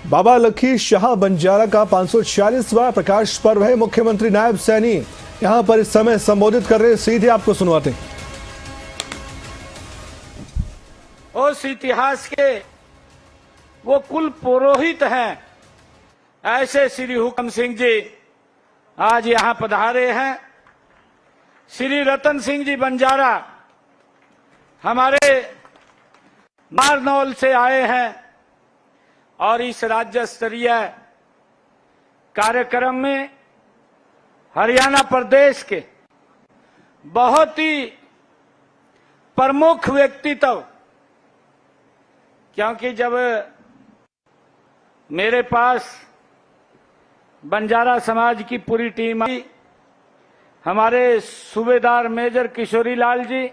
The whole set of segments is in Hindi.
बाबा लखी शाह बंजारा का 546वां प्रकाश पर्व है। मुख्यमंत्री नायब सैनी यहां पर इस समय संबोधित कर रहे हैं, सीधे आपको सुनवाते हैं। उस इतिहास के वो कुल पुरोहित हैं, ऐसे श्री हुक्म सिंह जी आज यहां पधारे हैं। श्री रतन सिंह जी बंजारा हमारे नारनौल से आए हैं और इस राज्य स्तरीय कार्यक्रम में हरियाणा प्रदेश के बहुत ही प्रमुख व्यक्तित्व, क्योंकि जब मेरे पास बंजारा समाज की पूरी टीम आई, हमारे सूबेदार मेजर किशोरी लाल जी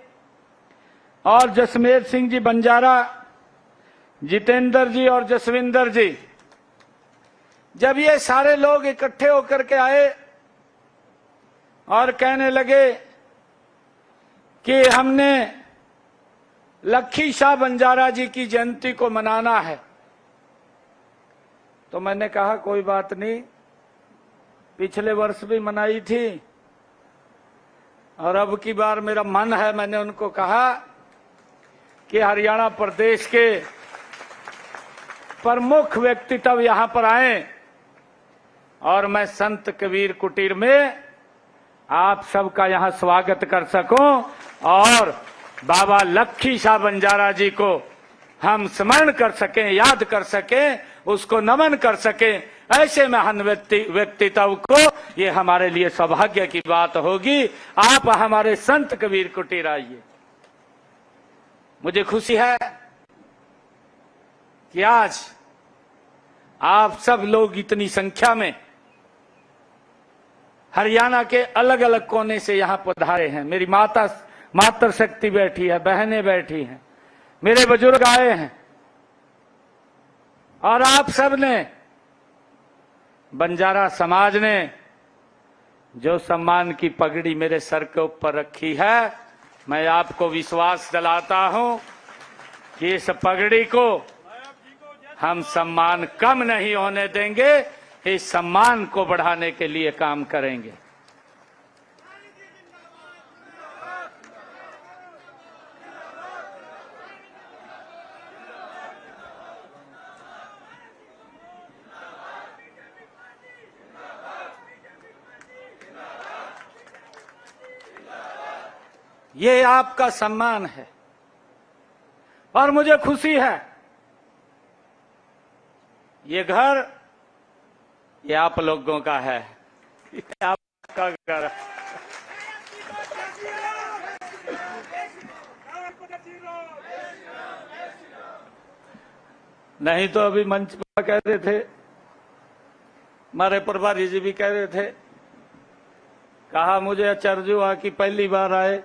और जसमेर सिंह जी बंजारा, जितेंद्र जी और जसविंदर जी, जब ये सारे लोग इकट्ठे होकर के आए और कहने लगे कि हमने लखी शाह बंजारा जी की जयंती को मनाना है, तो मैंने कहा कोई बात नहीं, पिछले वर्ष भी मनाई थी और अब की बार मेरा मन है। मैंने उनको कहा कि हरियाणा प्रदेश के प्रमुख व्यक्तित्व यहां पर आए और मैं संत कबीर कुटीर में आप सबका यहां स्वागत कर सकूं और बाबा लखी शाह बंजारा जी को हम स्मरण कर सकें, याद कर सकें, उसको नमन कर सकें। ऐसे महान व्यक्तित्व को ये हमारे लिए सौभाग्य की बात होगी। आप हमारे संत कबीर कुटीर आइए। मुझे खुशी है कि आज आप सब लोग इतनी संख्या में हरियाणा के अलग अलग कोने से यहां पधारे हैं। मेरी मातृ शक्ति बैठी है, बहनें बैठी हैं, मेरे बुजुर्ग आए हैं और आप सब ने, बंजारा समाज ने जो सम्मान की पगड़ी मेरे सर के ऊपर रखी है, मैं आपको विश्वास दिलाता हूं कि इस पगड़ी को हम सम्मान कम नहीं होने देंगे, इस सम्मान को बढ़ाने के लिए काम करेंगे। ये आपका सम्मान है और मुझे खुशी है। ये घर ये आप लोगों का है, ये आपका घर है। नहीं तो अभी मंच पर कह रहे थे, हमारे प्रभारी जी भी कह रहे थे, कहा मुझे आश्चर्य हुआ कि पहली बार आए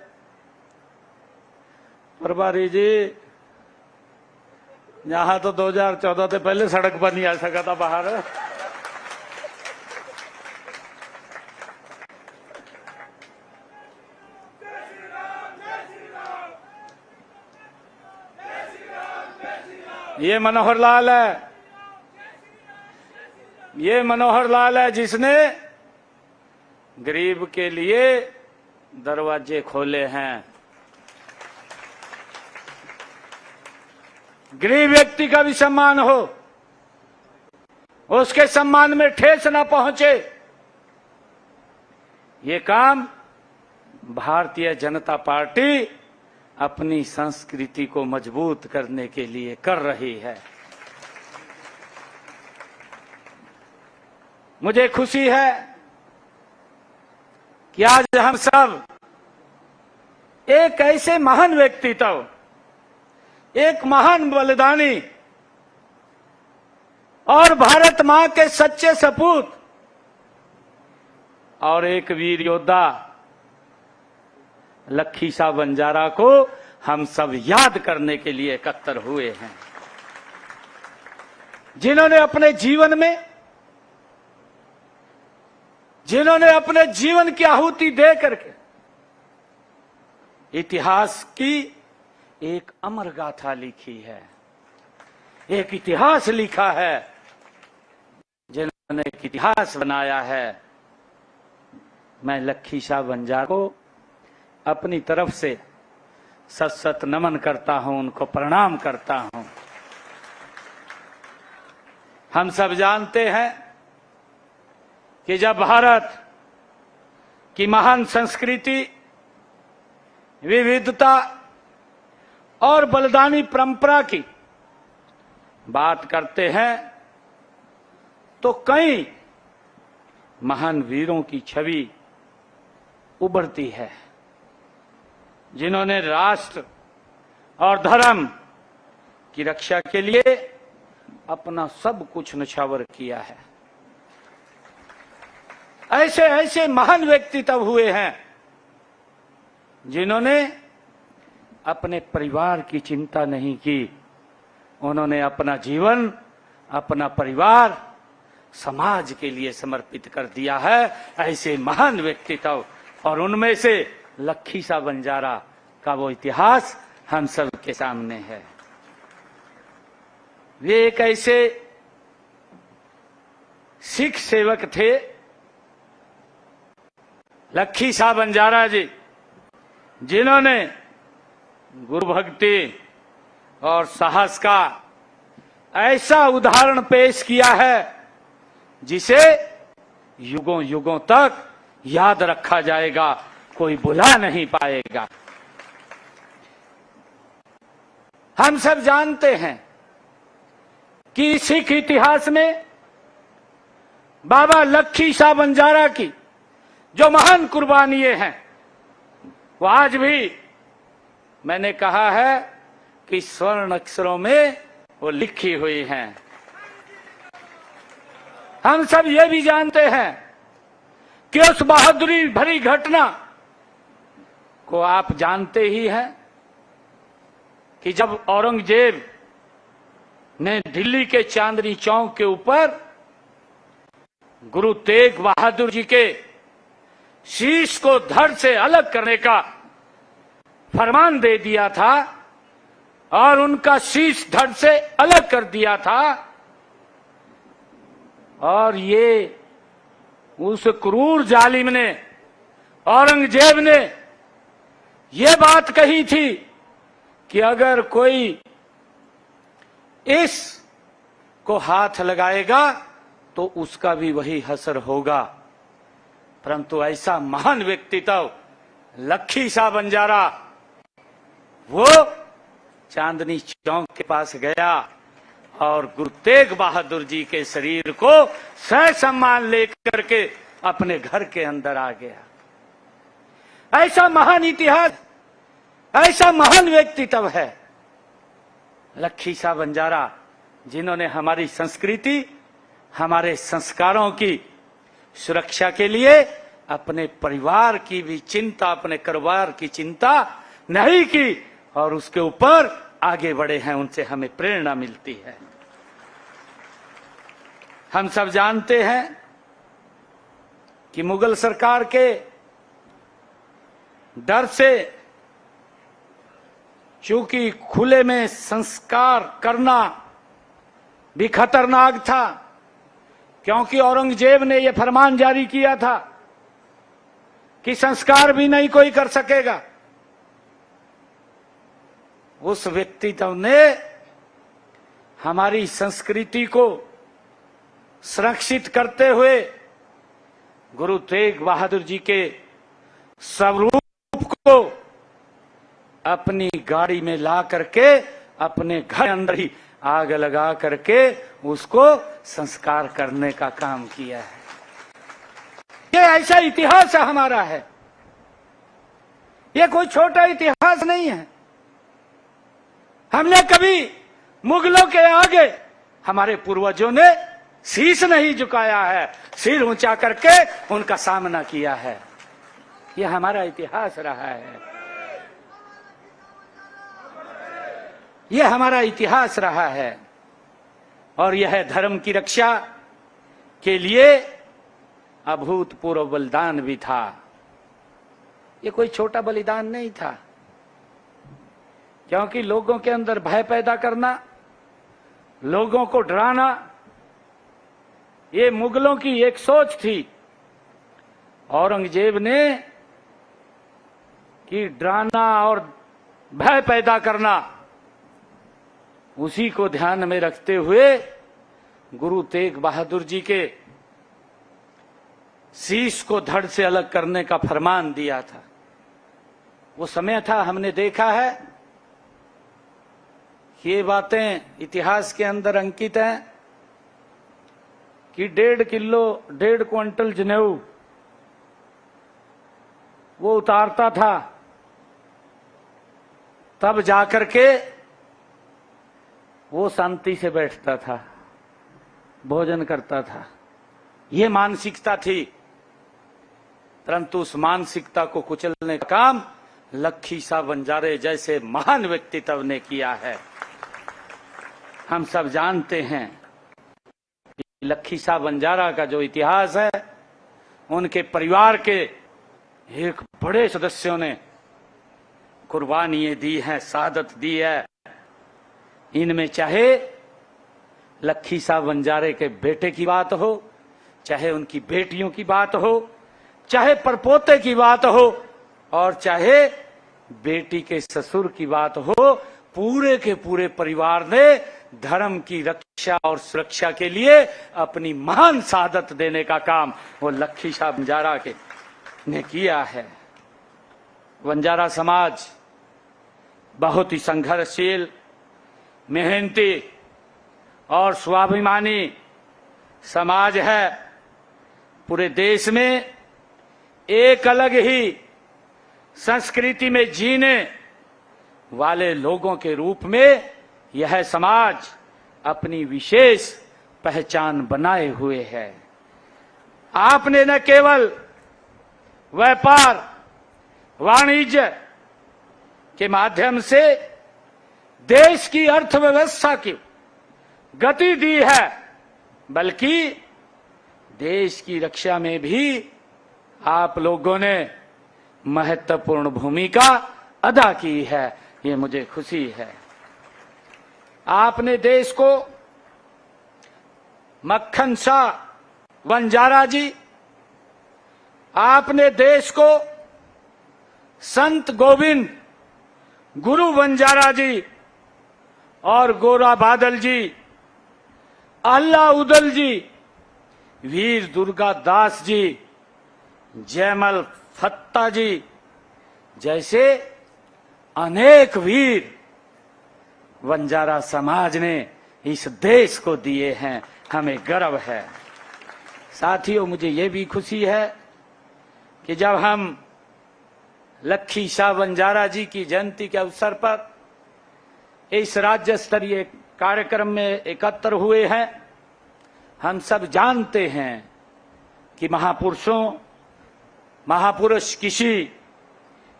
प्रभारी जी, यहां तो 2014 से पहले सड़क पर नहीं आ सका था बाहर। ये मनोहर लाल है, ये मनोहर लाल है जिसने गरीब के लिए दरवाजे खोले हैं। गरीब व्यक्ति का भी सम्मान हो, उसके सम्मान में ठेस न पहुंचे, ये काम भारतीय जनता पार्टी अपनी संस्कृति को मजबूत करने के लिए कर रही है। मुझे खुशी है कि आज हम सब एक ऐसे महान व्यक्तित्व, एक महान बलिदानी और भारत मां के सच्चे सपूत और एक वीर योद्धा लखी शाह बंजारा को हम सब याद करने के लिए एकत्र हुए हैं, जिन्होंने अपने जीवन की आहुति दे करके इतिहास की एक अमर गाथा लिखी है, एक इतिहास लिखा है जिन्होंने एक इतिहास बनाया है। मैं लक्खी शाह बंजारा को अपनी तरफ से सत सत नमन करता हूं, उनको प्रणाम करता हूं। हम सब जानते हैं कि जब भारत की महान संस्कृति, विविधता और बलिदानी परंपरा की बात करते हैं तो कई महान वीरों की छवि उभरती है, जिन्होंने राष्ट्र और धर्म की रक्षा के लिए अपना सब कुछ न्यौछावर किया है। ऐसे ऐसे महान व्यक्ति तब हुए हैं जिन्होंने अपने परिवार की चिंता नहीं की। उन्होंने अपना जीवन, अपना परिवार समाज के लिए समर्पित कर दिया है। ऐसे महान व्यक्तित्व, और उनमें से लक्खी शाह बंजारा का वो इतिहास हम सब के सामने है। वे एक ऐसे सिख सेवक थे, लक्खी शाह बंजारा जी, जिन्होंने गुरु भक्ति और साहस का ऐसा उदाहरण पेश किया है जिसे युगों युगों तक याद रखा जाएगा, कोई भुला नहीं पाएगा। हम सब जानते हैं कि सिख इतिहास में बाबा लक्खी शाह बंजारा की जो महान कुर्बानियां हैं वो आज भी, मैंने कहा है कि स्वर्ण अक्षरों में वो लिखी हुई हैं। हम सब ये भी जानते हैं कि उस बहादुरी भरी घटना को आप जानते ही हैं कि जब औरंगजेब ने दिल्ली के चांदनी चौक के ऊपर गुरु तेग बहादुर जी के शीश को धड़ से अलग करने का फरमान दे दिया था और उनका शीश धड़ से अलग कर दिया था, और ये उस क्रूर जालिम ने, औरंगजेब ने ये बात कही थी कि अगर कोई इस को हाथ लगाएगा तो उसका भी वही हसर होगा। परंतु ऐसा महान व्यक्तित्व लक्खी शाह बंजारा, वो चांदनी चौक के पास गया और गुरु तेग बहादुर जी के शरीर को सह सम्मान लेकर के अपने घर के अंदर आ गया। ऐसा महान इतिहास, ऐसा महान व्यक्तित्व है लक्खी शाह बंजारा, जिन्होंने हमारी संस्कृति, हमारे संस्कारों की सुरक्षा के लिए अपने परिवार की भी चिंता, अपने कारोबार की चिंता नहीं की और उसके ऊपर आगे बढ़े हैं। उनसे हमें प्रेरणा मिलती है। हम सब जानते हैं कि मुगल सरकार के डर से, चूंकि खुले में संस्कार करना भी खतरनाक था, क्योंकि औरंगजेब ने यह फरमान जारी किया था कि संस्कार भी नहीं कोई कर सकेगा। उस व्यक्तित्व ने हमारी संस्कृति को संरक्षित करते हुए गुरु तेग बहादुर जी के स्वरूप को अपनी गाड़ी में ला करके अपने घर अंदर ही आग लगा करके उसको संस्कार करने का काम किया है। ये ऐसा इतिहास हमारा है, ये कोई छोटा इतिहास नहीं है। हमने कभी मुगलों के आगे हमारे पूर्वजों ने शीश नहीं झुकाया है, सिर ऊंचा करके उनका सामना किया है। यह हमारा इतिहास रहा है, यह हमारा इतिहास रहा है। और यह धर्म की रक्षा के लिए अभूतपूर्व बलिदान भी था। यह कोई छोटा बलिदान नहीं था, क्योंकि लोगों के अंदर भय पैदा करना, लोगों को डराना, ये मुगलों की एक सोच थी। औरंगजेब ने कि डराना और भय पैदा करना, उसी को ध्यान में रखते हुए गुरु तेग बहादुर जी के शीश को धड़ से अलग करने का फरमान दिया था। वो समय था, हमने देखा है कि ये बातें इतिहास के अंदर अंकित हैं कि 1.5 क्विंटल जनेऊ वो उतारता था, तब जाकर के वो शांति से बैठता था, भोजन करता था। ये मानसिकता थी, परंतु उस मानसिकता को कुचलने का काम लखी शाह बंजारे जैसे महान व्यक्तित्व ने किया है। हम सब जानते हैं कि लखी शाह बंजारा का जो इतिहास है, उनके परिवार के एक बड़े सदस्यों ने कुर्बानियां दी हैं, शहादत दी है। इनमें चाहे लखी शाह बंजारे के बेटे की बात हो, चाहे उनकी बेटियों की बात हो, चाहे परपोते की बात हो, और चाहे बेटी के ससुर की बात हो, पूरे के पूरे परिवार ने धर्म की रक्षा और सुरक्षा के लिए अपनी महान शहादत देने का काम वो लखी शाह बंजारा के ने किया है। बंजारा समाज बहुत ही संघर्षशील, मेहनती और स्वाभिमानी समाज है। पूरे देश में एक अलग ही संस्कृति में जीने वाले लोगों के रूप में यह समाज अपनी विशेष पहचान बनाए हुए है। आपने न केवल व्यापार वाणिज्य के माध्यम से देश की अर्थव्यवस्था की गति दी है, बल्कि देश की रक्षा में भी आप लोगों ने महत्वपूर्ण भूमिका अदा की है। ये मुझे खुशी है। आपने देश को मक्खन शाह बंजारा जी, आपने देश को संत गोविंद गुरु बंजारा जी और गोरा बादल जी, अल्लाह उदल जी, वीर दुर्गा दास जी, जयमल फत्ता जी जैसे अनेक वीर बंजारा समाज ने इस देश को दिए हैं। हमें गर्व है। साथियों, मुझे ये भी खुशी है कि जब हम लखी शाह बंजारा जी की जयंती के अवसर पर इस राज्य स्तरीय कार्यक्रम में एकत्र हुए हैं, हम सब जानते हैं कि महापुरुष किसी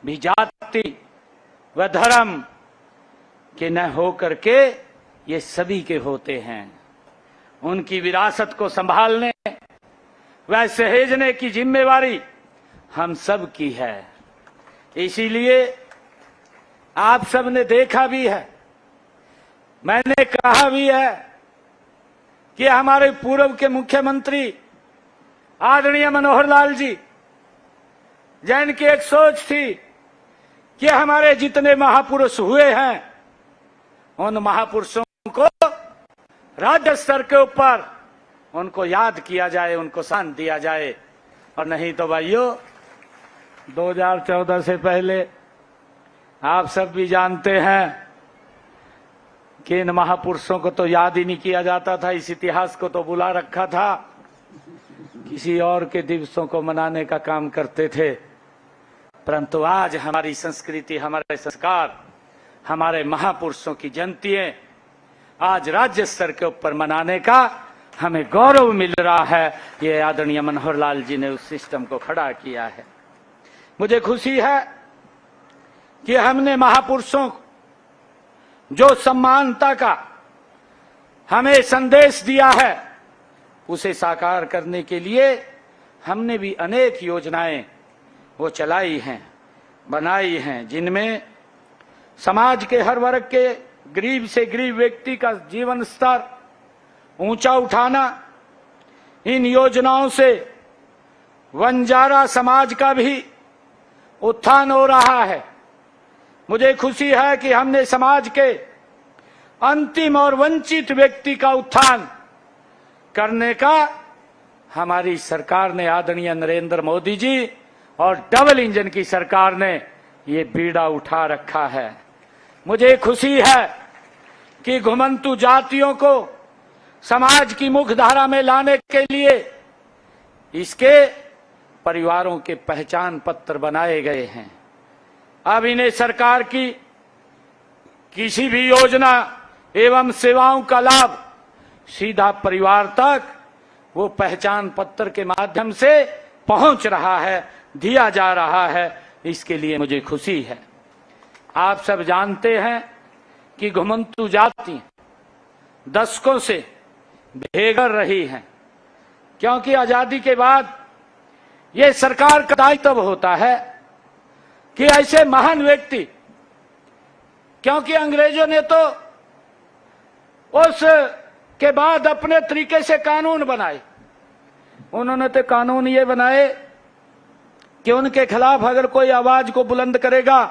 भी जाति व धर्म के न होकर के ये सभी के होते हैं। उनकी विरासत को संभालने व सहेजने की जिम्मेवारी हम सब की है। इसीलिए आप सब ने देखा भी है, मैंने कहा भी है कि हमारे पूर्व के मुख्यमंत्री आदरणीय मनोहर लाल जी, जिनकी एक सोच थी कि हमारे जितने महापुरुष हुए हैं उन महापुरुषों को राज्य स्तर के ऊपर उनको याद किया जाए, उनको सम्मान दिया जाए। और नहीं तो भाइयों, 2014 से पहले आप सब भी जानते हैं कि इन महापुरुषों को तो याद ही नहीं किया जाता था। इस इतिहास को तो बुला रखा था, किसी और के दिवसों को मनाने का काम करते थे। परंतु आज हमारी संस्कृति, हमारे संस्कार, हमारे महापुरुषों की जयंतियां आज राज्य स्तर के ऊपर मनाने का हमें गौरव मिल रहा है। ये आदरणीय मनोहर लाल जी ने उस सिस्टम को खड़ा किया है। मुझे खुशी है कि हमने महापुरुषों जो सम्मानता का हमें संदेश दिया है, उसे साकार करने के लिए हमने भी अनेक योजनाएं वो चलाई हैं, बनाई हैं, जिनमें समाज के हर वर्ग के गरीब से गरीब व्यक्ति का जीवन स्तर ऊंचा उठाना, इन योजनाओं से बंजारा समाज का भी उत्थान हो रहा है। मुझे खुशी है कि हमने समाज के अंतिम और वंचित व्यक्ति का उत्थान करने का हमारी सरकार ने, आदरणीय नरेंद्र मोदी जी और डबल इंजन की सरकार ने ये बीड़ा उठा रखा है। मुझे खुशी है कि घुमंतु जातियों को समाज की मुख्यधारा में लाने के लिए इसके परिवारों के पहचान पत्र बनाए गए हैं। अब इन्हें सरकार की किसी भी योजना एवं सेवाओं का लाभ सीधा परिवार तक वो पहचान पत्र के माध्यम से पहुंच रहा है, दिया जा रहा है। इसके लिए मुझे खुशी है। आप सब जानते हैं कि घुमंतु जाति दशकों से बेघर रही हैं, क्योंकि आजादी के बाद ये सरकार का दायित्व होता है कि ऐसे महान व्यक्ति, क्योंकि अंग्रेजों ने तो उस के बाद अपने तरीके से कानून बनाए। उन्होंने तो कानून ये बनाए कि उनके खिलाफ अगर कोई आवाज को बुलंद करेगा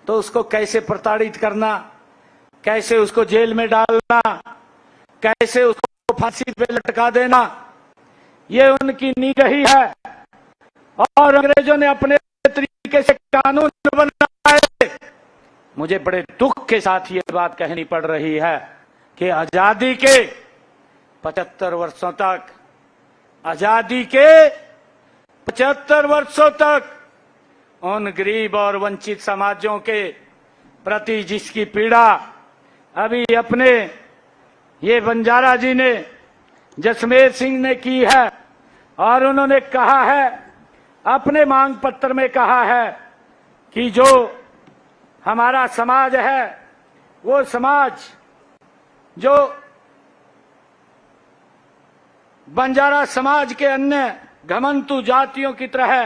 तो उसको कैसे प्रताड़ित करना, कैसे उसको जेल में डालना, कैसे उसको फांसी पे लटका देना, ये उनकी नीति रही है। और अंग्रेजों ने अपने तरीके से कानून बनाए। मुझे बड़े दुख के साथ ये बात कहनी पड़ रही है कि आजादी के 75 वर्षों तक, आजादी के 75 वर्षों तक उन गरीब और वंचित समाजों के प्रति जिसकी पीड़ा अभी अपने ये बंजारा जी ने, जसमेर सिंह ने की है, और उन्होंने कहा है, अपने मांग पत्र में कहा है कि जो हमारा समाज है वो समाज जो बंजारा समाज के अन्य घमंतु जातियों की तरह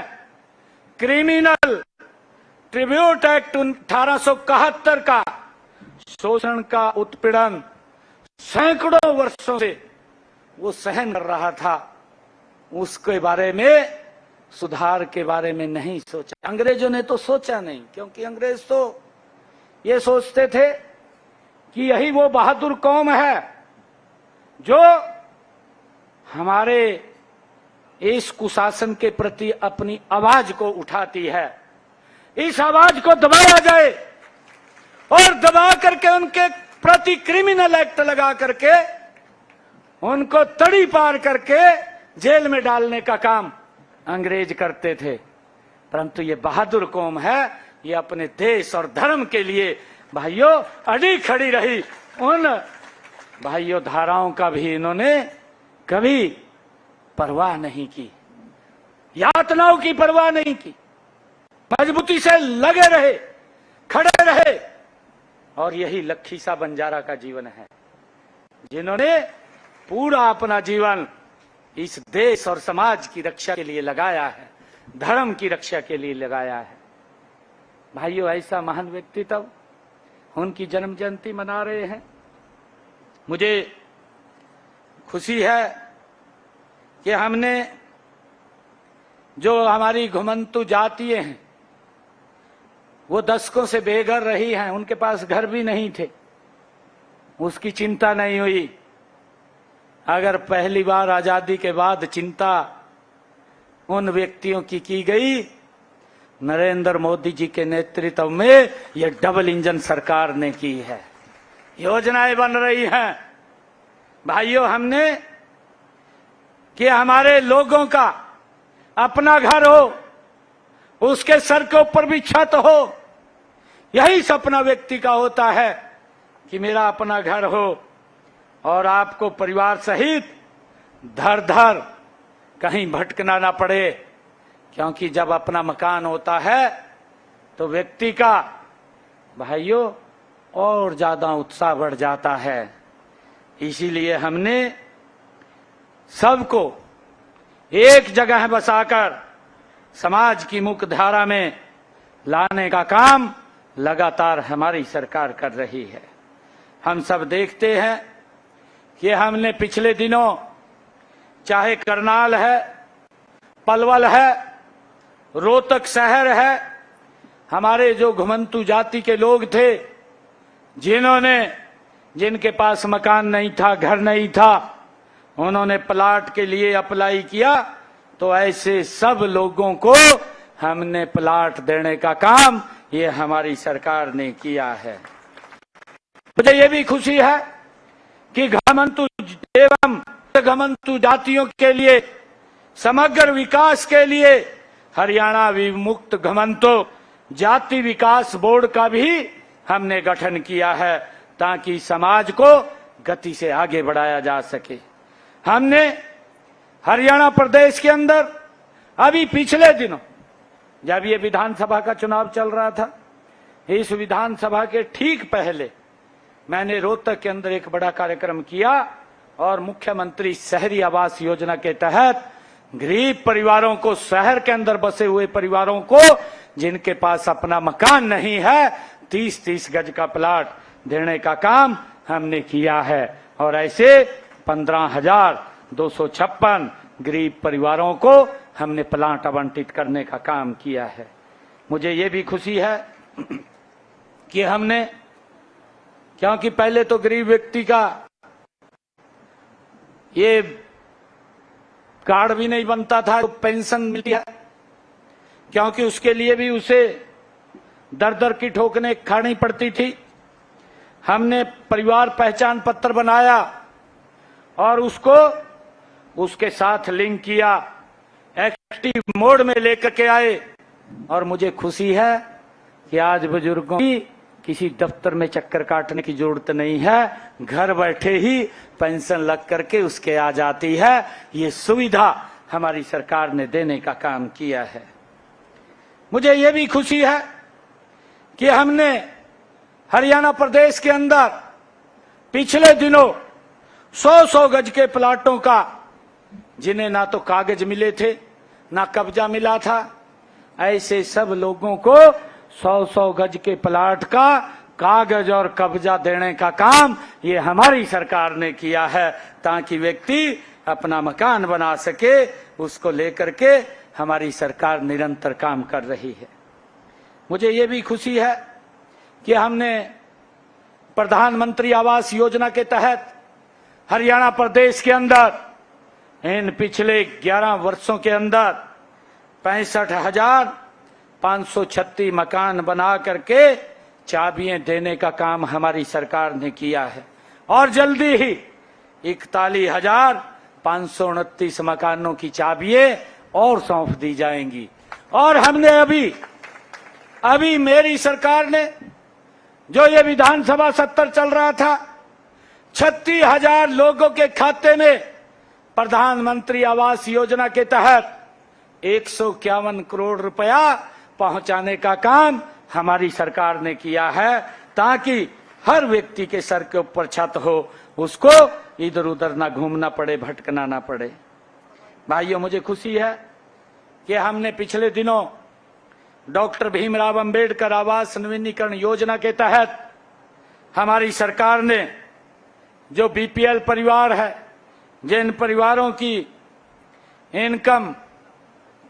क्रिमिनल ट्रिब्यूट एक्ट 1871 का शोषण का उत्पीड़न सैकड़ों वर्षों से वो सहन कर रहा था, उसके बारे में, सुधार के बारे में नहीं सोचा। अंग्रेजों ने तो सोचा नहीं, क्योंकि अंग्रेज तो ये सोचते थे कि यही वो बहादुर कौम है जो हमारे इस कुशासन के प्रति अपनी आवाज को उठाती है। इस आवाज को दबाया जाए और दबा करके उनके प्रति क्रिमिनल एक्ट लगा करके उनको तड़ी पार करके जेल में डालने का काम अंग्रेज करते थे। परंतु ये बहादुर कौम है, ये अपने देश और धर्म के लिए भाइयों अड़ी खड़ी रही। उन भाइयों धाराओं का भी इन्होंने कभी परवाह नहीं की, यातनाओं की परवाह नहीं की, मजबूती से लगे रहे, खड़े रहे। और यही लखीसा बंजारा का जीवन है, जिन्होंने पूरा अपना जीवन इस देश और समाज की रक्षा के लिए लगाया है, धर्म की रक्षा के लिए लगाया है। भाइयों, ऐसा महान व्यक्तित्व, उनकी जन्म जयंती मना रहे हैं। मुझे खुशी है कि हमने जो हमारी घुमंतु जातियां हैं वो दशकों से बेघर रही हैं, उनके पास घर भी नहीं थे, उसकी चिंता नहीं हुई। अगर पहली बार आजादी के बाद चिंता उन व्यक्तियों की गई, नरेंद्र मोदी जी के नेतृत्व में यह डबल इंजन सरकार ने की है। योजनाएं बन रही हैं भाइयों, हमने कि हमारे लोगों का अपना घर हो, उसके सर के ऊपर भी छत हो। यही सपना व्यक्ति का होता है कि मेरा अपना घर हो और आपको परिवार सहित धर धर कहीं भटकना ना पड़े, क्योंकि जब अपना मकान होता है तो व्यक्ति का भाइयों और ज्यादा उत्साह बढ़ जाता है। इसीलिए हमने सबको एक जगह बसाकर समाज की मुख्य धारा में लाने का काम लगातार हमारी सरकार कर रही है। हम सब देखते हैं कि हमने पिछले दिनों चाहे करनाल है, पलवल है, रोहतक शहर है, हमारे जो घुमंतु जाति के लोग थे, जिनके पास मकान नहीं था, घर नहीं था, उन्होंने प्लाट के लिए अप्लाई किया, तो ऐसे सब लोगों को हमने प्लाट देने का काम ये हमारी सरकार ने किया है। मुझे ये भी खुशी है कि घमंतु एवं घमंतु जातियों के लिए समग्र विकास के लिए हरियाणा विमुक्त घमंतु जाति विकास बोर्ड का भी हमने गठन किया है, ताकि समाज को गति से आगे बढ़ाया जा सके। हमने हरियाणा प्रदेश के अंदर अभी पिछले दिनों जब ये विधानसभा का चुनाव चल रहा था, इस विधानसभा के ठीक पहले मैंने रोहतक के अंदर एक बड़ा कार्यक्रम किया और मुख्यमंत्री शहरी आवास योजना के तहत गरीब परिवारों को, शहर के अंदर बसे हुए परिवारों को जिनके पास अपना मकान नहीं है, 30-30 गज का प्लाट देने का काम हमने किया है। और ऐसे 15,256 गरीब परिवारों को हमने प्लाट आवंटित करने का काम किया है। मुझे ये भी खुशी है कि हमने, क्योंकि पहले तो गरीब व्यक्ति का ये कार्ड भी नहीं बनता था, तो पेंशन मिलती है, क्योंकि उसके लिए भी उसे दर दर की ठोकरें खानी पड़ती थी। हमने परिवार पहचान पत्र बनाया और उसको उसके साथ लिंक किया, एक्टिव मोड में लेकर के आए। और मुझे खुशी है कि आज बुजुर्गों की किसी दफ्तर में चक्कर काटने की जरूरत नहीं है, घर बैठे ही पेंशन लग करके उसके आ जाती है। ये सुविधा हमारी सरकार ने देने का काम किया है। मुझे ये भी खुशी है कि हमने हरियाणा प्रदेश के अंदर पिछले दिनों 100-100 गज के प्लाटों का, जिन्हें ना तो कागज मिले थे ना कब्जा मिला था, ऐसे सब लोगों को 100-100 गज के प्लाट का कागज और कब्जा देने का काम ये हमारी सरकार ने किया है, ताकि व्यक्ति अपना मकान बना सके। उसको लेकर के हमारी सरकार निरंतर काम कर रही है। मुझे ये भी खुशी है कि हमने प्रधानमंत्री आवास योजना के तहत हरियाणा प्रदेश के अंदर इन पिछले 11 वर्षों के अंदर 65,536 मकान बना करके चाबियां देने का काम हमारी सरकार ने किया है। और जल्दी ही 41,529 मकानों की चाबियां और सौंप दी जाएंगी। और हमने अभी मेरी सरकार ने, जो ये विधानसभा सत्र चल रहा था, 36,000 लोगों के खाते में प्रधानमंत्री आवास योजना के तहत 151 करोड़ रुपया पहुंचाने का काम हमारी सरकार ने किया है, ताकि हर व्यक्ति के सर के ऊपर छत हो, उसको इधर उधर ना घूमना पड़े, भटकना ना पड़े। भाइयों, मुझे खुशी है कि हमने पिछले दिनों डॉक्टर भीमराव अंबेडकर आवास नवीनीकरण योजना के तहत हमारी सरकार ने जो बीपीएल परिवार है, जिन परिवारों की इनकम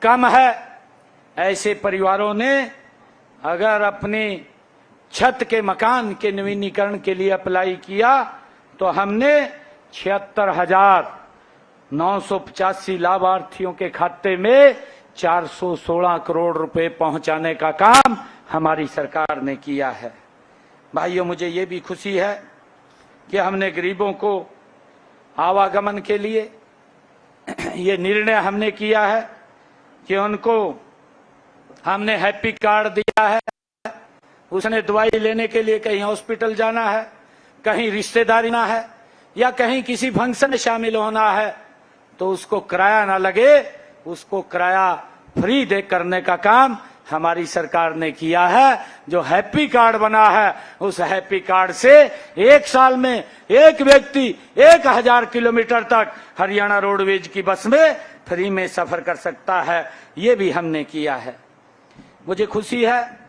कम है, ऐसे परिवारों ने अगर अपनी छत के मकान के नवीनीकरण के लिए अप्लाई किया तो हमने 76,985 लाभार्थियों के खाते में 416 करोड़ रुपए पहुंचाने का काम हमारी सरकार ने किया है। भाइयों, मुझे ये भी खुशी है कि हमने गरीबों को आवागमन के लिए ये निर्णय हमने किया है कि उनको हमने हैप्पी कार्ड दिया है। उसने दवाई लेने के लिए कहीं हॉस्पिटल जाना है, कहीं रिश्तेदारी ना है, या कहीं किसी फंक्शन में शामिल होना है, तो उसको किराया ना लगे, उसको किराया फ्री दे करने का काम हमारी सरकार ने किया है। जो हैप्पी कार्ड बना है, उस हैप्पी कार्ड से एक साल में एक व्यक्ति 1000 किलोमीटर तक हरियाणा रोडवेज की बस में फ्री में सफर कर सकता है। ये भी हमने किया है। मुझे खुशी है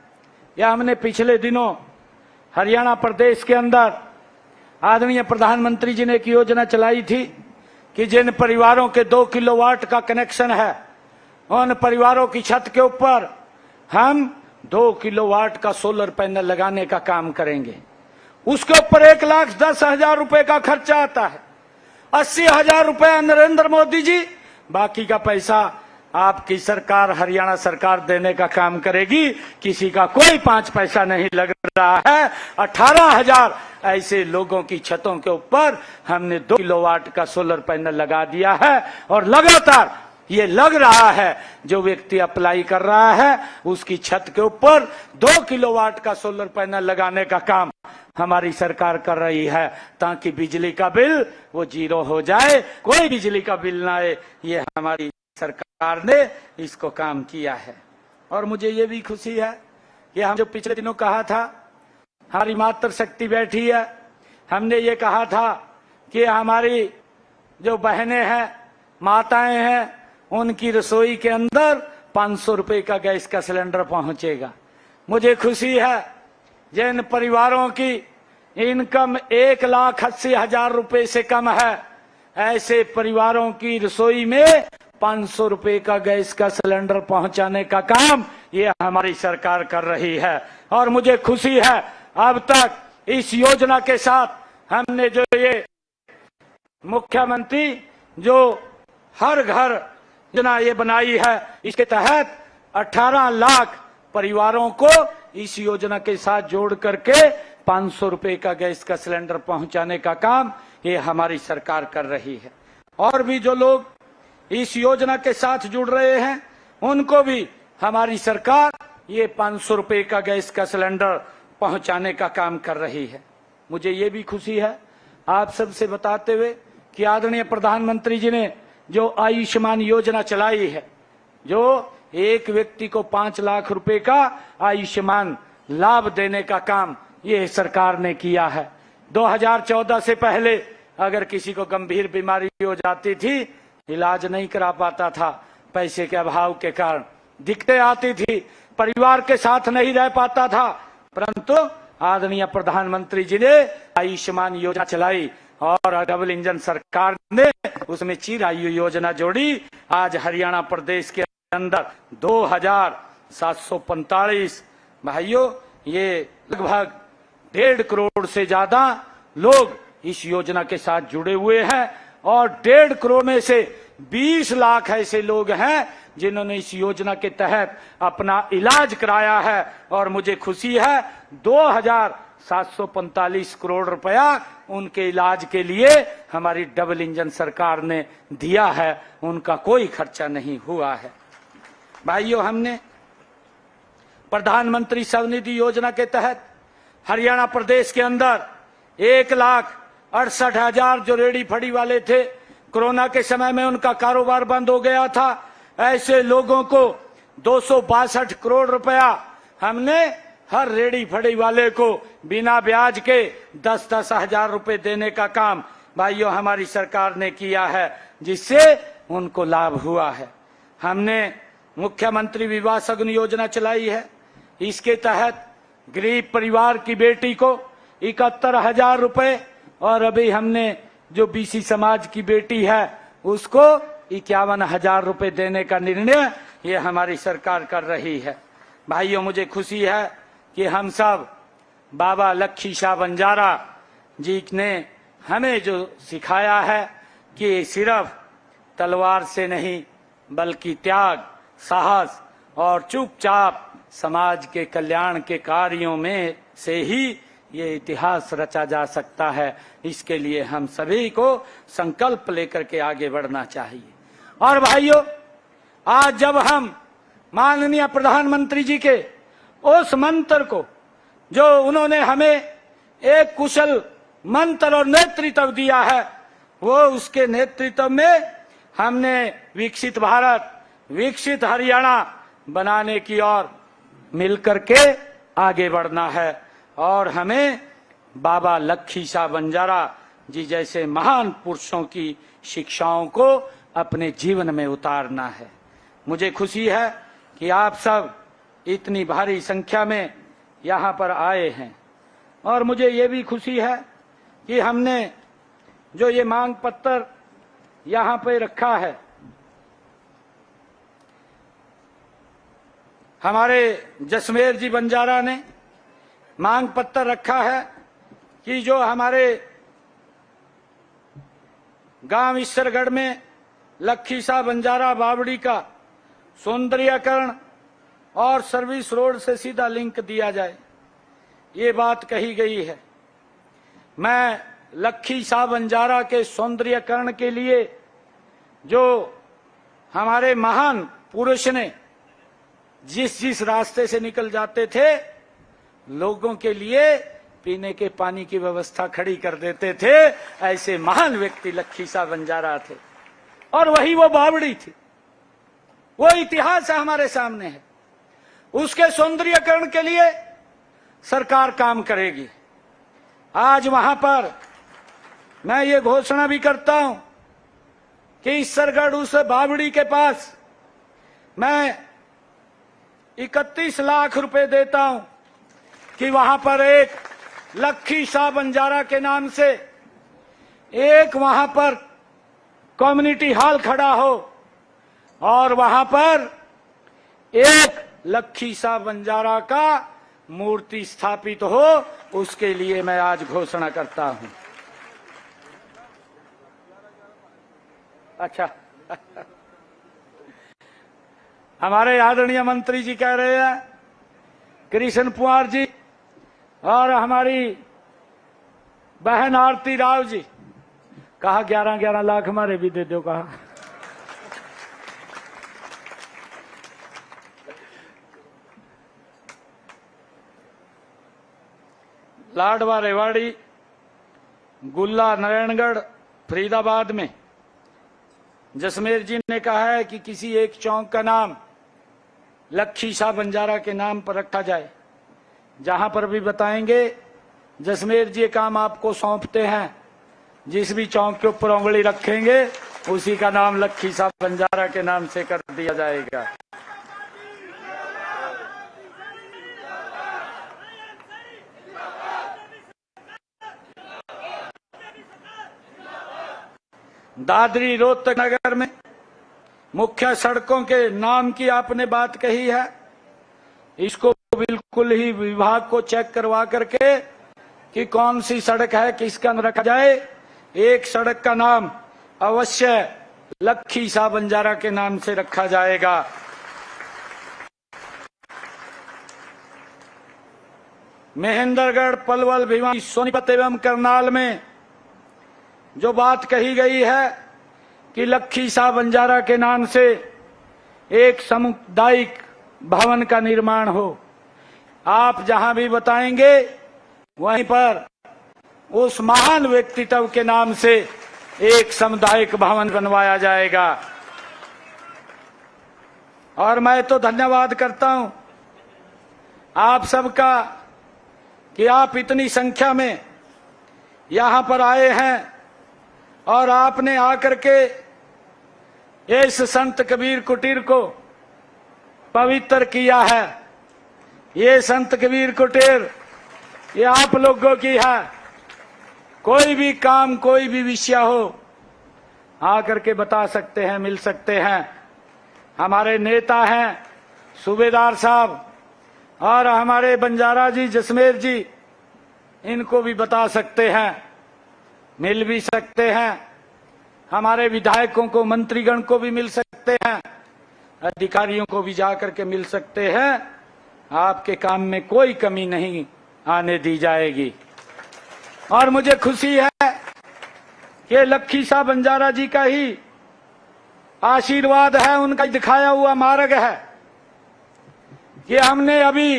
या हमने पिछले दिनों हरियाणा प्रदेश के अंदर आदरणीय प्रधानमंत्री जी ने एक योजना चलाई थी कि जिन परिवारों के 2 किलोवाट का कनेक्शन है, उन परिवारों की छत के ऊपर हम 2 किलोवाट का सोलर पैनल लगाने का काम करेंगे। उसके ऊपर 1,10,000 रुपए का खर्चा आता है। 80,000 रुपया नरेंद्र मोदी जी, बाकी का पैसा आपकी सरकार, हरियाणा सरकार देने का काम करेगी। किसी का कोई 5 पैसा नहीं लग रहा है। 18,000 ऐसे लोगों की छतों के ऊपर हमने 2 किलोवाट का सोलर पैनल लगा दिया है और लगातार ये लग रहा है, जो व्यक्ति अप्लाई कर रहा है उसकी छत के ऊपर 2 किलोवाट का सोलर पैनल लगाने का काम हमारी सरकार कर रही है, ताकि बिजली का बिल वो 0 हो जाए, कोई बिजली का बिल ना आए। ये हमारी सरकार ने इसको काम किया है। और मुझे ये भी खुशी है कि हम जो पिछले दिनों कहा था, हमारी मातृशक्ति बैठी है, हमने ये कहा था कि हमारी जो बहनें हैं, माताएं हैं, उनकी रसोई के अंदर 500 रुपए का गैस का सिलेंडर पहुंचेगा। मुझे खुशी है जिन परिवारों की इनकम 1,80,000 रुपए से कम है, ऐसे परिवारों की रसोई में 500 रुपए का गैस का सिलेंडर पहुंचाने का काम ये हमारी सरकार कर रही है। और मुझे खुशी है अब तक इस योजना के साथ हमने जो ये मुख्यमंत्री जो हर घर योजना ये बनाई है, इसके तहत 18 लाख परिवारों को इस योजना के साथ जोड़ करके 500 रुपए का गैस का सिलेंडर पहुंचाने का काम ये हमारी सरकार कर रही है। और भी जो लोग इस योजना के साथ जुड़ रहे हैं, उनको भी हमारी सरकार ये 500 रुपए का गैस का सिलेंडर पहुंचाने का काम कर रही है। मुझे ये भी खुशी है आप सबसे बताते हुए कि आदरणीय प्रधानमंत्री जी ने जो आयुष्मान योजना चलाई है, जो एक व्यक्ति को 5 लाख रुपए का आयुष्मान लाभ देने का काम ये सरकार ने किया है। 2014 से पहले अगर किसी को गंभीर बीमारी हो जाती थी, इलाज नहीं करा पाता था, पैसे के अभाव के कारण दिक्कतें आती थी, परिवार के साथ नहीं रह पाता था, परंतु आदरणीय प्रधानमंत्री जी ने आयुष्मान योजना चलाई और डबल इंजन सरकार ने उसमें चिरायु योजना जोड़ी। आज हरियाणा प्रदेश के अंदर 2,745 भाइयों, ये लगभग 1.5 करोड़ से ज्यादा लोग इस योजना के साथ जुड़े हुए हैं और 1.5 करोड़ में से 20 लाख ऐसे लोग हैं जिन्होंने इस योजना के तहत अपना इलाज कराया है। और मुझे खुशी है 2,745 करोड़ रुपया उनके इलाज के लिए हमारी डबल इंजन सरकार ने दिया है, उनका कोई खर्चा नहीं हुआ है। भाइयों, हमने प्रधानमंत्री स्वनिधि योजना के तहत हरियाणा प्रदेश के अंदर 1,68,000 जो रेडी फड़ी वाले थे, कोरोना के समय में उनका कारोबार बंद हो गया था, ऐसे लोगों को 262 करोड़ रुपया हमने हर रेडी फड़ी वाले को बिना ब्याज के 10-10 हजार रुपए देने का काम भाइयों हमारी सरकार ने किया है, जिससे उनको लाभ हुआ है। हमने मुख्यमंत्री विवाह शगुन योजना चलाई है। इसके तहत गरीब परिवार की बेटी को 71,000 रुपए और अभी हमने जो बीसी समाज की बेटी है उसको 51,000 रुपए देने का निर्णय ये हमारी सरकार कर रही है। भाइयों, मुझे खुशी है कि हम सब बाबा लक्खी शाह बंजारा जी ने हमें जो सिखाया है कि सिर्फ तलवार से नहीं बल्कि त्याग, साहस और चुपचाप समाज के कल्याण के कार्यों में से ही ये इतिहास रचा जा सकता है। इसके लिए हम सभी को संकल्प लेकर के आगे बढ़ना चाहिए। और भाइयों, आज जब हम माननीय प्रधानमंत्री जी के उस मंत्र को जो उन्होंने हमें एक कुशल मंत्र और नेतृत्व दिया है, वो उसके नेतृत्व में हमने विकसित भारत, विकसित हरियाणा बनाने की ओर मिलकर के आगे बढ़ना है और हमें बाबा लक्खी शाह बंजारा जी जैसे महान पुरुषों की शिक्षाओं को अपने जीवन में उतारना है। मुझे खुशी है कि आप सब इतनी भारी संख्या में यहाँ पर आए हैं और मुझे ये भी खुशी है कि हमने जो ये मांग पत्र यहां पे रखा है। हमारे जसमेर जी बंजारा ने मांग पत्र रखा है कि जो हमारे गांव ईश्वरगढ़ में लखी शाह बंजारा बावड़ी का सौंदर्यीकरण और सर्विस रोड से सीधा लिंक दिया जाए, ये बात कही गई है। मैं लखी शाह बंजारा के सौंदर्यीकरण के लिए जो हमारे महान पुरुष ने जिस जिस रास्ते से निकल जाते थे, लोगों के लिए पीने के पानी की व्यवस्था खड़ी कर देते थे, ऐसे महान व्यक्ति लखी शाह बंजारा थे। और वही वो बावड़ी थी, वो इतिहास हमारे सामने है। उसके सौंदर्यीकरण के लिए सरकार काम करेगी। आज वहां पर मैं ये घोषणा भी करता हूं कि ईश्वरगढ़ उस बावड़ी के पास मैं 31 लाख रुपए देता हूं कि वहां पर एक लखी शाह बंजारा के नाम से एक वहां पर कम्युनिटी हॉल खड़ा हो और वहां पर एक लखी शाह बंजारा का मूर्ति स्थापित हो। उसके लिए मैं आज घोषणा करता हूं। अच्छा हमारे आदरणीय मंत्री जी कह रहे हैं, कृष्ण पुआर जी और हमारी बहन आरती राव जी, कहा 11-11 लाख हमारे भी दे दो। कहा लाडवा रेवाड़ी, गुल्ला, नारायणगढ़, फरीदाबाद में जसमेर जी ने कहा है कि किसी एक चौक का नाम लखी शाह बंजारा के नाम पर रखा जाए। जहां पर भी बताएंगे जसमेर जी काम आपको सौंपते हैं, जिस भी चौक के ऊपर उंगली रखेंगे उसी का नाम लखी शाह बंजारा के नाम से कर दिया जाएगा। दादरी रोहतक नगर में मुख्य सड़कों के नाम की आपने बात कही है, इसको बिल्कुल ही विभाग को चेक करवा करके कि कौन सी सड़क है किसका नाम रखा जाए। एक सड़क का नाम अवश्य लखी शाह बंजारा के नाम से रखा जाएगा। महेंद्रगढ़, पलवल, भिवानी, सोनीपत एवं करनाल में जो बात कही गई है कि लखी शाह बंजारा के नाम से एक सामुदायिक भवन का निर्माण हो, आप जहां भी बताएंगे वहीं पर उस महान व्यक्तित्व के नाम से एक सामुदायिक भवन बनवाया जाएगा। और मैं तो धन्यवाद करता हूं आप सबका कि आप इतनी संख्या में यहां पर आए हैं और आपने आकर के इस संत कबीर कुटीर को पवित्र किया है। ये संत कबीर कुटीर ये आप लोगों की है। कोई भी काम, कोई भी विषय हो, आकर के बता सकते हैं, मिल सकते हैं। हमारे नेता हैं सूबेदार साहब और हमारे बंजारा जी, जसमेर जी, इनको भी बता सकते हैं, मिल भी सकते हैं। हमारे विधायकों को, मंत्रीगण को भी मिल सकते हैं, अधिकारियों को भी जाकर के मिल सकते हैं। आपके काम में कोई कमी नहीं आने दी जाएगी। और मुझे खुशी है कि लखी शाह बंजारा जी का ही आशीर्वाद है, उनका दिखाया हुआ मार्ग है कि हमने अभी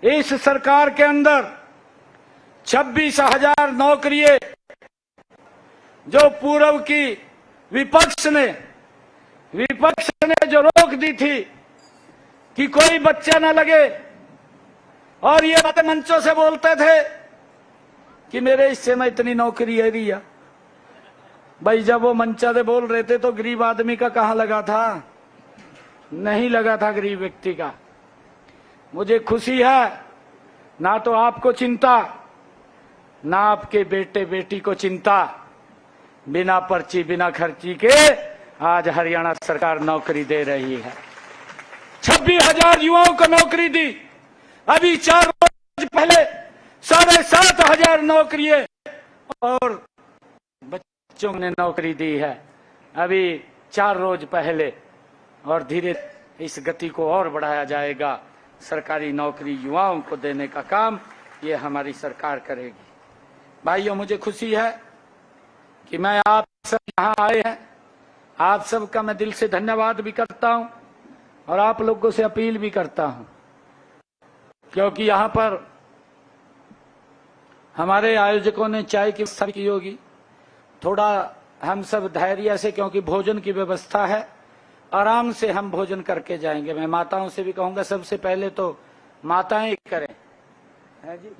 इस सरकार के अंदर 26,000 नौकरियां जो पूर्व की विपक्ष ने जो रोक दी थी कि कोई बच्चा न लगे, और ये बातें मंचों से बोलते थे कि मेरे हिस्से में इतनी नौकरी है दिया। भाई जब वो मंचा से बोल रहे थे तो गरीब आदमी का कहां लगा था? नहीं लगा था गरीब व्यक्ति का। मुझे खुशी है, ना तो आपको चिंता, ना आपके बेटे बेटी को चिंता। बिना पर्ची बिना खर्ची के आज हरियाणा सरकार नौकरी दे रही है। 26,000 युवाओं को नौकरी दी। अभी 4 रोज पहले 7,500 नौकरियां और बच्चों ने नौकरी दी है अभी 4 रोज पहले, और धीरे इस गति को और बढ़ाया जाएगा। सरकारी नौकरी युवाओं को देने का काम ये हमारी सरकार करेगी। भाइयों, मुझे खुशी है कि मैं आप सब यहाँ आए हैं। आप सबका मैं दिल से धन्यवाद भी करता हूँ और आप लोगों से अपील भी करता हूँ, क्योंकि यहाँ पर हमारे आयोजकों ने चाय की व्यवस्था की होगी। थोड़ा हम सब धैर्य से, क्योंकि भोजन की व्यवस्था है, आराम से हम भोजन करके जाएंगे। मैं माताओं से भी कहूंगा सबसे पहले तो माताएं करें, है जी?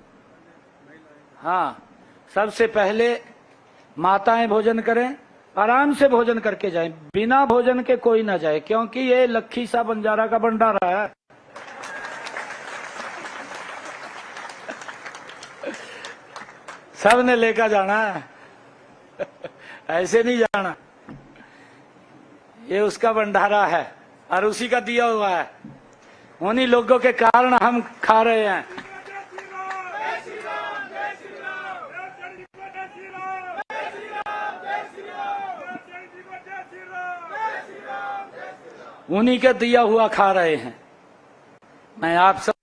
हाँ, सबसे पहले माताएं भोजन करें, आराम से भोजन करके जाएं, बिना भोजन के कोई ना जाए, क्योंकि ये लखी सा बंजारा का भंडारा है। सबने लेकर जाना है, ऐसे नहीं जाना। ये उसका भंडारा है और उसी का दिया हुआ है। उन्हीं लोगों के कारण हम खा रहे हैं। उन्हीं के दिया हुआ खा रहे हैं। मैं आप सब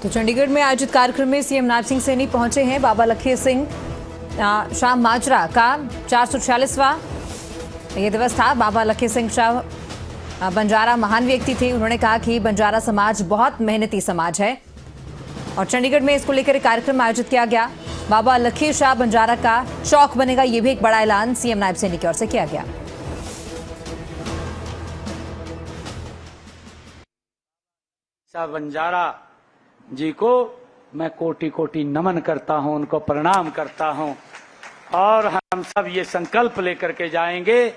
तो चंडीगढ़ में आयोजित कार्यक्रम में सीएम नायब सिंह सैनी पहुंचे हैं। बाबा लखी सिंह शाह माजरा का 446वां ये दिवस था। बाबा लखी सिंह शाह बंजारा महान व्यक्ति थे। उन्होंने कहा कि बंजारा समाज बहुत मेहनती समाज है और चंडीगढ़ में इसको लेकर एक कार्यक्रम आयोजित किया गया। बाबा लखी शाह बंजारा का चौक बनेगा, ये भी एक बड़ा ऐलान सीएम नायब सैनी की ओर से किया गया। शाह बंजारा जी को मैं कोटि कोटि नमन करता हूं, उनको प्रणाम करता हूं और हम सब ये संकल्प लेकर के जाएंगे,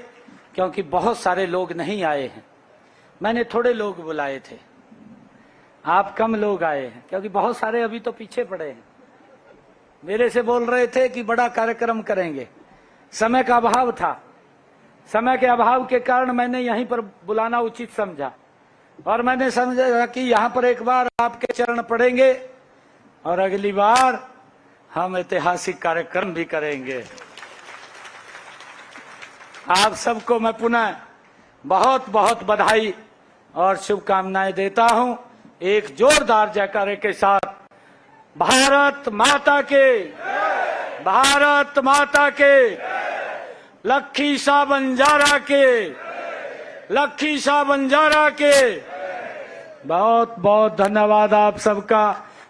क्योंकि बहुत सारे लोग नहीं आए हैं। मैंने थोड़े लोग बुलाए थे, आप कम लोग आए हैं, क्योंकि बहुत सारे अभी तो पीछे पड़े हैं। मेरे से बोल रहे थे कि बड़ा कार्यक्रम करेंगे, समय का अभाव था। समय के अभाव के कारण मैंने यहीं पर बुलाना उचित समझा और मैंने समझा कि यहाँ पर एक बार आपके चरण पड़ेंगे और अगली बार हम ऐतिहासिक कार्यक्रम भी करेंगे। आप सबको मैं पुनः बहुत बहुत बधाई और शुभकामनाएं देता हूं। एक जोरदार जयकारे के साथ भारत माता के, भारत माता के, लखी शाह बंजारा के, लखी शाह बंजारा के बहुत बहुत धन्यवाद आप सबका।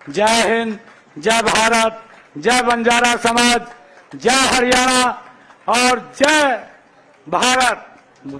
जय हिंद, जय भारत, जय बंजारा समाज, जय हरियाणा और जय भारत।